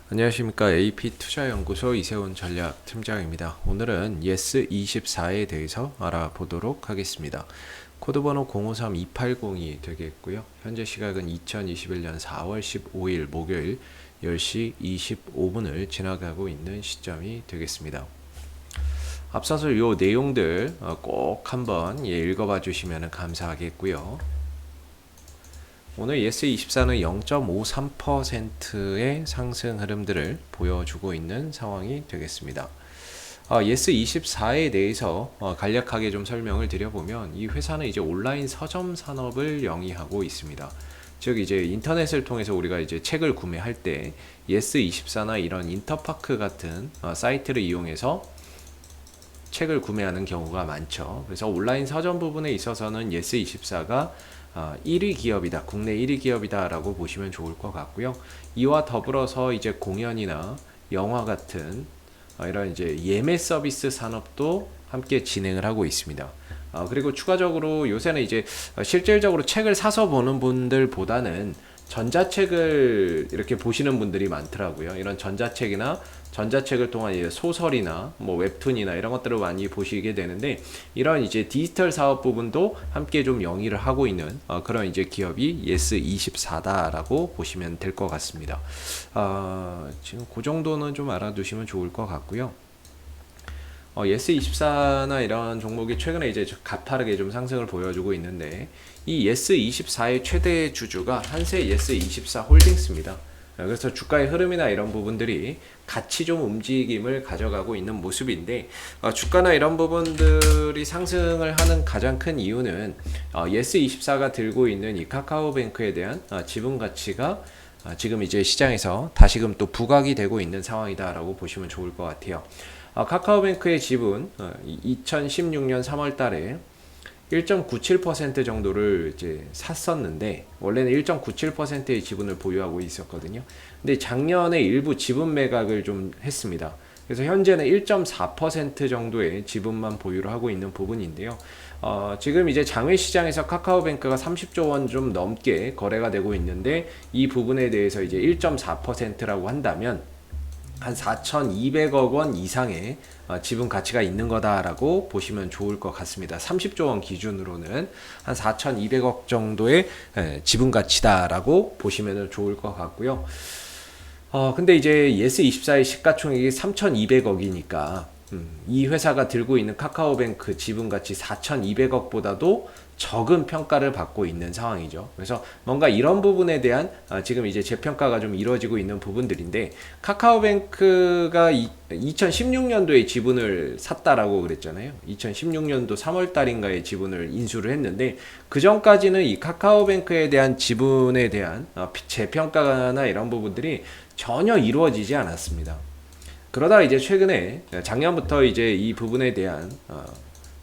안녕하십니까. AP투자연구소 이세훈 전략팀장입니다. 오늘은 예스24에 대해서 알아보도록 하겠습니다. 코드번호 053280이 되겠고요. 현재 시각은 2021년 4월 15일 목요일 10시 25분을 지나가고 있는 시점이 되겠습니다. 앞서서 이 내용들 꼭 한번 읽어봐 주시면 감사하겠고요. 오늘 예스24는 0.53%의 상승 흐름들을 보여주고 있는 상황이 되겠습니다. 예스24에 대해서 간략하게 좀 설명을 드려보면 이 회사는 이제 온라인 서점 산업을 영위하고 있습니다. 즉 이제 인터넷을 통해서 우리가 이제 책을 구매할 때 예스24나 이런 인터파크 같은 사이트를 이용해서 책을 구매하는 경우가 많죠. 그래서 온라인 서점 부분에 있어서는 예스24가 1위 기업이다, 국내 1위 기업이다 라고 보시면 좋을 것 같고요. 이와 더불어서 이제 공연이나 영화 같은 이런 이제 예매 서비스 산업도 함께 진행을 하고 있습니다. 그리고 추가적으로 요새는 이제 실질적으로 책을 사서 보는 분들보다는 전자책을 이렇게 보시는 분들이 많더라고요. 이런 전자책을 통한 이제 소설이나 뭐 웹툰이나 이런 것들을 많이 보시게 되는데, 이런 이제 디지털 사업 부분도 함께 좀 영위를 하고 있는 그런 이제 기업이 예스24다라고 보시면 될 것 같습니다. 지금 그 정도는 좀 알아두시면 좋을 것 같고요. 예스24나 이런 종목이 최근에 이제 가파르게 좀 상승을 보여주고 있는데, 이 예스24의 최대 주주가 한세 예스24 홀딩스입니다. 그래서 주가의 흐름이나 이런 부분들이 같이 좀 움직임을 가져가고 있는 모습인데, 주가나 이런 부분들이 상승을 하는 가장 큰 이유는 예스24가 들고 있는 이 카카오뱅크에 대한 지분 가치가 지금 이제 시장에서 다시금 또 부각이 되고 있는 상황이다라고 보시면 좋을 것 같아요. 카카오뱅크의 지분 2016년 3월 달에 1.97% 정도를 이제 샀었는데, 원래는 1.97%의 지분을 보유하고 있었거든요. 근데 작년에 일부 지분 매각을 좀 했습니다. 그래서 현재는 1.4% 정도의 지분만 보유를 하고 있는 부분인데요. 지금 이제 장외 시장에서 카카오뱅크가 30조 원 좀 넘게 거래가 되고 있는데, 이 부분에 대해서 이제 1.4%라고 한다면 한 4,200억 원 이상의 지분 가치가 있는 거다라고 보시면 좋을 것 같습니다. 30조 원 기준으로는 한 4,200억 정도의 지분 가치다라고 보시면 좋을 것 같고요. 근데 이제 예스24의 시가총액이 3,200억이니까 이 회사가 들고 있는 카카오뱅크 지분 가치 4,200억보다도 적은 평가를 받고 있는 상황이죠. 그래서 뭔가 이런 부분에 대한 지금 이제 재평가가 좀 이루어지고 있는 부분들인데, 카카오뱅크가 2016년도에 지분을 샀다라고 그랬잖아요. 2016년도 3월 달인가에 지분을 인수를 했는데, 그 전까지는 이 카카오뱅크에 대한 지분에 대한 재평가나 이런 부분들이 전혀 이루어지지 않았습니다. 그러다가 이제 최근에 작년부터 이제 이 부분에 대한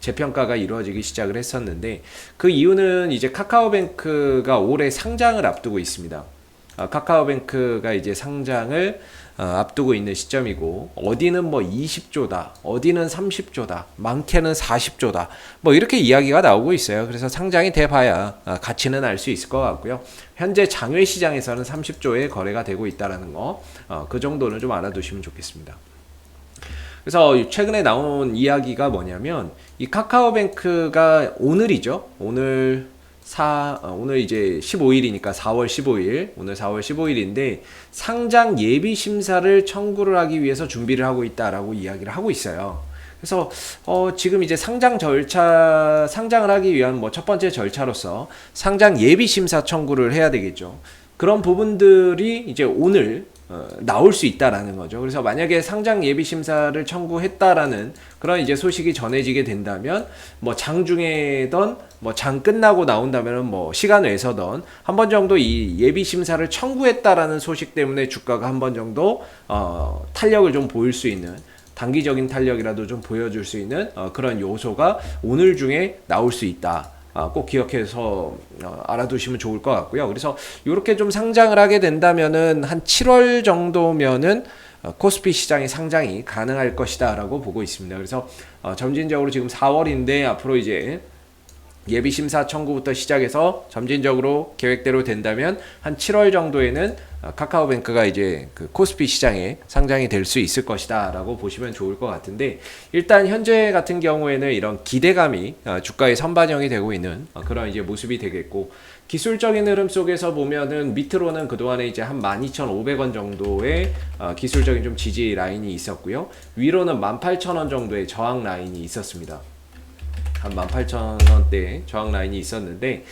재평가가 이루어지기 시작을 했었는데, 그 이유는 이제 카카오뱅크가 올해 상장을 앞두고 있습니다. 카카오뱅크가 이제 상장을 앞두고 있는 시점이고, 어디는 뭐 20조다, 어디는 30조다, 많게는 40조다, 뭐 이렇게 이야기가 나오고 있어요. 그래서 상장이 돼봐야 가치는 알 수 있을 것 같고요. 현재 장외 시장에서는 30조의 거래가 되고 있다라는 거, 그 정도는 좀 알아두시면 좋겠습니다. 그래서 최근에 나온 이야기가 뭐냐면, 이 카카오뱅크가 오늘이죠. 오늘 이제 15일이니까 4월 15일, 오늘 4월 15일인데 상장 예비 심사를 청구를 하기 위해서 준비를 하고 있다라고 이야기를 하고 있어요. 그래서 지금 이제 상장을 하기 위한 뭐 첫 번째 절차로서 상장 예비 심사 청구를 해야 되겠죠. 그런 부분들이 이제 오늘 나올 수 있다라는 거죠. 그래서 만약에 상장 예비 심사를 청구했다라는 그런 이제 소식이 전해지게 된다면, 뭐 장중에던 뭐 장 끝나고 나온다면은 뭐 시간 외서던 한 번 정도 이 예비 심사를 청구했다라는 소식 때문에 주가가 한 번 정도 탄력을 좀 보일 수 있는, 단기적인 탄력이라도 좀 보여줄 수 있는 그런 요소가 오늘 중에 나올 수 있다. 꼭 기억해서 알아두시면 좋을 것 같고요. 그래서 이렇게 좀 상장을 하게 된다면은 한 7월 정도면은 코스피 시장의 상장이 가능할 것이다 라고 보고 있습니다. 그래서 점진적으로 지금 4월인데 앞으로 이제 예비심사 청구부터 시작해서 점진적으로 계획대로 된다면 한 7월 정도에는 카카오뱅크가 이제 그 코스피 시장에 상장이 될 수 있을 것이다 라고 보시면 좋을 것 같은데, 일단 현재 같은 경우에는 이런 기대감이 주가에 선반영이 되고 있는 그런 이제 모습이 되겠고, 기술적인 흐름 속에서 보면은 밑으로는 그동안에 이제 한 12,500원 정도의 기술적인 좀 지지 라인이 있었고요, 위로는 18,000원 정도의 저항 라인이 있었습니다. 한 18,000원대 저항 라인이 있었는데,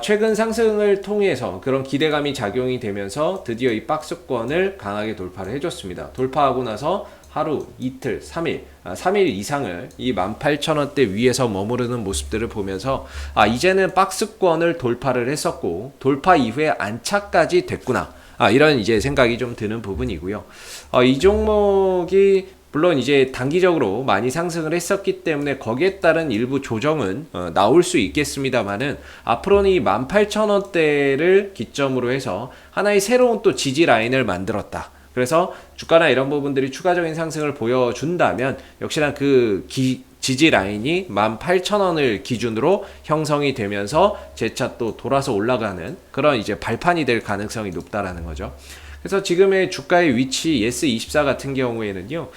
최근 상승을 통해서 그런 기대감이 작용이 되면서 드디어 이 박스권을 강하게 돌파를 해줬습니다. 돌파하고 나서 하루, 이틀, 3일, 3일 이상을 이 18,000원대 위에서 머무르는 모습들을 보면서 이제는 박스권을 돌파를 했었고 돌파 이후에 안착까지 됐구나, 이런 이제 생각이 좀 드는 부분이고요. 이 종목이 물론 이제 단기적으로 많이 상승을 했었기 때문에 거기에 따른 일부 조정은 나올 수 있겠습니다만은, 앞으로는 이 18,000원대를 기점으로 해서 하나의 새로운 또 지지 라인을 만들었다. 그래서 주가나 이런 부분들이 추가적인 상승을 보여준다면 역시나 그 지지 라인이 18,000원을 기준으로 형성이 되면서 재차 또 돌아서 올라가는 그런 이제 발판이 될 가능성이 높다라는 거죠. 그래서 지금의 주가의 위치 예스24 같은 경우에는요,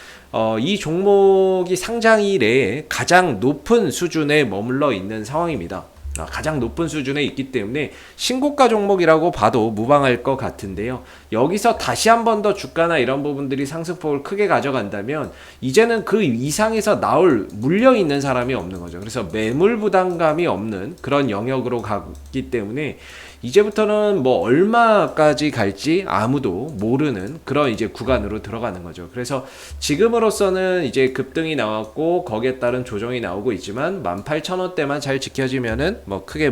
이 종목이 상장 이래에 가장 높은 수준에 머물러 있는 상황입니다. 가장 높은 수준에 있기 때문에 신고가 종목이라고 봐도 무방할 것 같은데요. 여기서 다시 한 번 더 주가나 이런 부분들이 상승폭을 크게 가져간다면 이제는 그 이상에서 나올 물려 있는 사람이 없는 거죠. 그래서 매물 부담감이 없는 그런 영역으로 가기 때문에 이제부터는 뭐 얼마까지 갈지 아무도 모르는 그런 이제 구간으로 들어가는 거죠. 그래서 지금으로서는 이제 급등이 나왔고 거기에 따른 조정이 나오고 있지만 18,000원대만 잘 지켜지면은 뭐 크게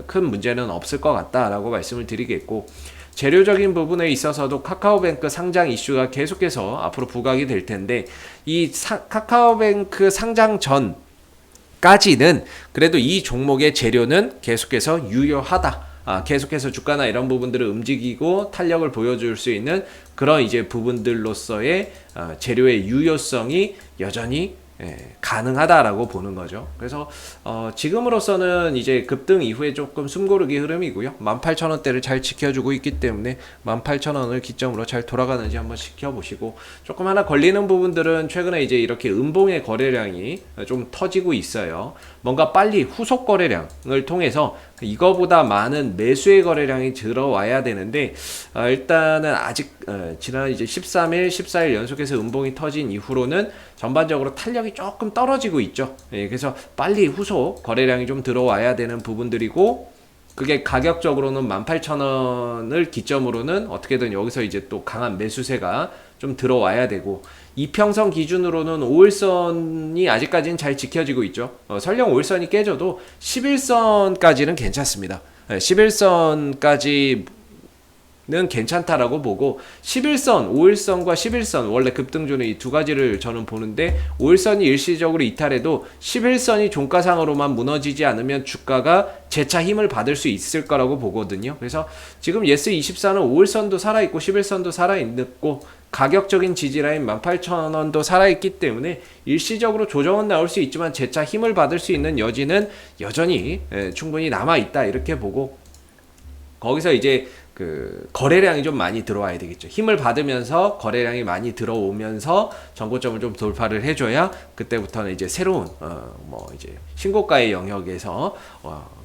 큰 문제는 없을 것 같다라고 말씀을 드리겠고, 재료적인 부분에 있어서도 카카오뱅크 상장 이슈가 계속해서 앞으로 부각이 될 텐데, 이 카카오뱅크 상장 전까지는 그래도 이 종목의 재료는 계속해서 유효하다. 계속해서 주가나 이런 부분들을 움직이고 탄력을 보여줄 수 있는 그런 이제 부분들로서의 재료의 유효성이 여전히 가능하다라고 보는 거죠. 그래서 지금으로서는 이제 급등 이후에 조금 숨고르기 흐름이고요. 18,000원대를 잘 지켜주고 있기 때문에 18,000원을 기점으로 잘 돌아가는지 한번 지켜보시고, 조금 하나 걸리는 부분들은 최근에 이제 이렇게 음봉의 거래량이 좀 터지고 있어요. 뭔가 빨리 후속 거래량을 통해서 이거보다 많은 매수의 거래량이 들어와야 되는데, 일단은 아직 지난 이제 13일, 14일 연속해서 음봉이 터진 이후로는 전반적으로 탄력이 조금 떨어지고 있죠. 그래서 빨리 후속 거래량이 좀 들어와야 되는 부분들이고, 그게 가격적으로는 18,000원을 기점으로는 어떻게든 여기서 이제 또 강한 매수세가 좀 들어와야 되고, 이평선 기준으로는 5일선이 아직까지는 잘 지켜지고 있죠. 설령 5일선이 깨져도 11선까지는 괜찮습니다. 11선까지 는 괜찮다라고 보고, 11선, 5일선과 11선 원래 급등주는 이 두 가지를 저는 보는데, 5일선이 일시적으로 이탈해도 11선이 종가상으로만 무너지지 않으면 주가가 재차 힘을 받을 수 있을 거라고 보거든요. 그래서 지금 예스24는 5일선도 살아있고 11선도 살아있고 가격적인 지지라인 18,000원도 살아있기 때문에 일시적으로 조정은 나올 수 있지만 재차 힘을 받을 수 있는 여지는 여전히 충분히 남아있다, 이렇게 보고, 거기서 이제 그 거래량이 좀 많이 들어와야 되겠죠. 힘을 받으면서 거래량이 많이 들어오면서 전고점을 좀 돌파를 해줘야 그때부터는 이제 새로운 뭐 이제 신고가의 영역에서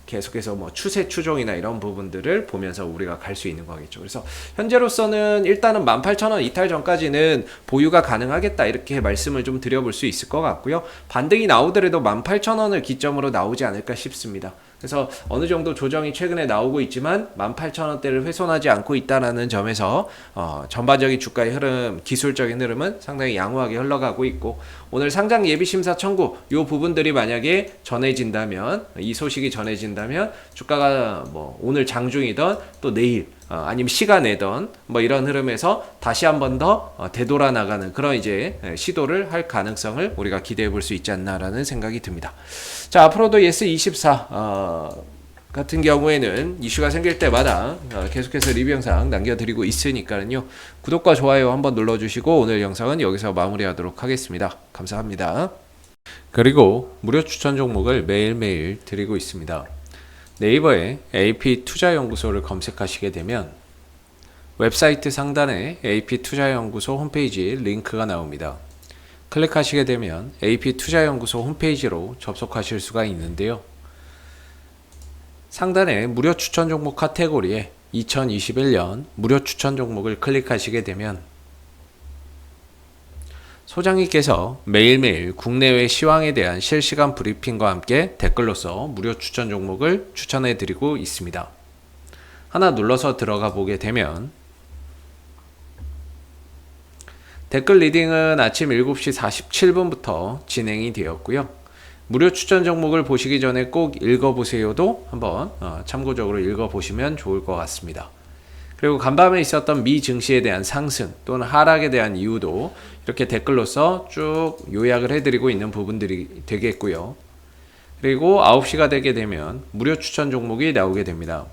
계속해서 뭐 추세 추종이나 이런 부분들을 보면서 우리가 갈 수 있는 거겠죠. 그래서 현재로서는 일단은 18,000원 이탈 전까지는 보유가 가능하겠다, 이렇게 말씀을 좀 드려볼 수 있을 것 같고요. 반등이 나오더라도 18,000원을 기점으로 나오지 않을까 싶습니다. 그래서 어느 정도 조정이 최근에 나오고 있지만 18,000원대를 훼손하지 않고 있다는 점에서 전반적인 주가의 흐름, 기술적인 흐름은 상당히 양호하게 흘러가고 있고, 오늘 상장 예비심사 청구 요 부분들이 만약에 전해진다면, 이 소식이 전해진다면 주가가 뭐 오늘 장중이던 또 내일 아니면 시간에던 뭐 이런 흐름에서 다시 한 번 더 되돌아 나가는 그런 이제 시도를 할 가능성을 우리가 기대해 볼 수 있지 않나라는 생각이 듭니다. 자, 앞으로도 예스24 같은 경우에는 이슈가 생길 때마다 계속해서 리뷰 영상 남겨드리고 있으니까요. 구독과 좋아요 한번 눌러주시고 오늘 영상은 여기서 마무리하도록 하겠습니다. 감사합니다. 그리고 무료 추천 종목을 매일매일 드리고 있습니다. 네이버에 AP 투자연구소를 검색하시게 되면 웹사이트 상단에 AP투자연구소 홈페이지 링크가 나옵니다. 클릭하시게 되면 AP투자연구소 홈페이지로 접속하실 수가 있는데요. 상단에 무료 추천 종목 카테고리에 2021년 무료 추천 종목을 클릭하시게 되면 소장님께서 매일매일 국내외 시황에 대한 실시간 브리핑과 함께 댓글로서 무료 추천 종목을 추천해 드리고 있습니다. 하나 눌러서 들어가 보게 되면 댓글 리딩은 아침 7시 47분부터 진행이 되었고요. 무료 추천 종목을 보시기 전에 꼭 읽어보세요도 한번 참고적으로 읽어보시면 좋을 것 같습니다. 그리고 간밤에 있었던 미 증시에 대한 상승 또는 하락에 대한 이유도 이렇게 댓글로서 쭉 요약을 해드리고 있는 부분들이 되겠고요. 그리고 9시가 되게 되면 무료 추천 종목이 나오게 됩니다.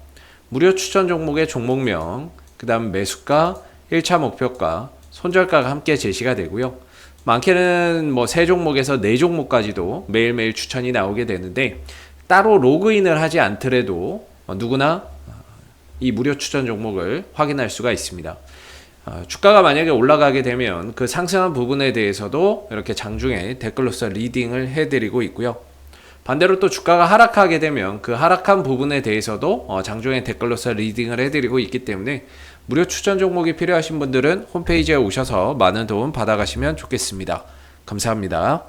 무료 추천 종목의 종목명, 그 다음 매수가, 1차 목표가, 손절가가 함께 제시가 되고요. 많게는 뭐 3종목에서 4종목까지도 매일매일 추천이 나오게 되는데 따로 로그인을 하지 않더라도 누구나 이 무료 추천 종목을 확인할 수가 있습니다. 주가가 만약에 올라가게 되면 그 상승한 부분에 대해서도 이렇게 장중에 댓글로서 리딩을 해드리고 있고요. 반대로 또 주가가 하락하게 되면 그 하락한 부분에 대해서도 장중에 댓글로서 리딩을 해드리고 있기 때문에 무료 추천 종목이 필요하신 분들은 홈페이지에 오셔서 많은 도움 받아가시면 좋겠습니다. 감사합니다.